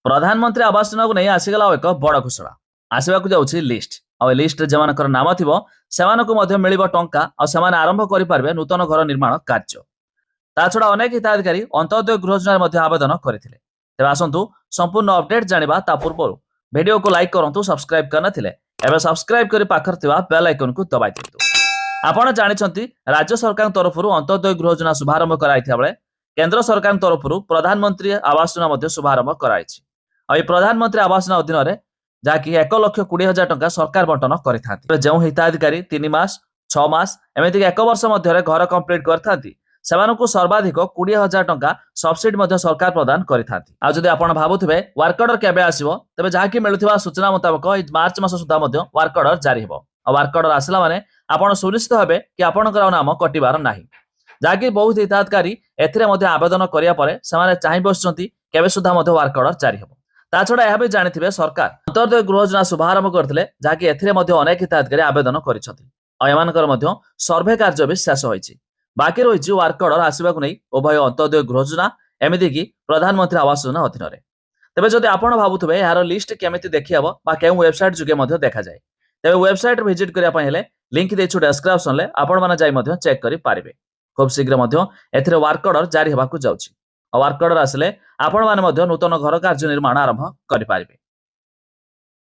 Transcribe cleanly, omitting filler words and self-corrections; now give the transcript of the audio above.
प्रधानमंत्री आवास योजना को नहीं आसीगला एक बड़ घोषणा आसवाक जाऊँगी लिस्ट आ लिस्ट जमानकर नाम थी से मिल टंका और आरंभ करेंगे नूतन घर निर्माण कार्य ता छड़ा अनेक हिताधिकारी अंत्योदय गृह योजन आवेदन करते तेज आसतु संपूर्ण अपडेट जाना ता पूर्व वीडियो को लाइक करूँ सब्सक्राइब करनथिले एबे सब्सक्राइब कर पाखर बेल आइकन को दबाई दिंतु। आपण जानिछंती राज्य सरकार तरफ अंत्योदय गृह योजना शुभारंभ कराइथिया बेले केंद्र सरकार तरफ प्रधानमंत्री आवास योजना शुभारंभ कराइछि। प्रधानमंत्री आवास योजना अधीन जहाँकि 1,20,000 टंका सरकार बंटन करते जो हिताधिकारी 3 मास 6 मास एमती 1 वर्ष मध्य घर कंप्लीट करथांती सेमानकु सर्वाधिक 20,000 टंका सब्सिडी सरकार प्रदान करथांती। आ जदि आपण भाबुथिबे वर्क ऑर्डर केबे आसीबो तबे जहाँकि मिलुथिबा सूचना मुताबिक मार्च मास सुधा वर्क ऑर्डर जारी हेबो। वर्क ऑर्डर आसला माने आपण सुनिश्चित हेबे कि आपणकर नाम कटिबार नाही जहाँकि बहुत हिताधिकारी एथिरे आवेदन करिया परे सेमाने चाहि बसचंती केबे सुधा वर्क ऑर्डर जारी हेबो। ता छड़ा यह भी जानिथिबे सरकार अंत्योदय गृह योजना शुभारंभ करथिले जहाँकि एथिरे अनेक हिताधिकारी आवेदन करिसथि और एमानकर सर्वे कार्य भी शेष होईछि। बाकी रही वर्क ऑर्डर आसवाक नहीं उभय अंत्योदय गृह योजना एमती कि प्रधानमंत्री आवास योजना अधीन में। तेज जदि आप भावुवे यार लिस्ट केमी देखी हम केउ वेबसाइट जुगे देखा जाए तेज वेबसाइट विजिट करने लिंक देछु डिस्क्रिप्शन में आपण मैंने चेक करेंगे। खूब शीघ्र एथिरे वर्क ऑर्डर जारी होगा जाऊँगी। वर्क ऑर्डर आसिले आपण मैंने नूतन घर कार्य निर्माण आरंभ करेंगे।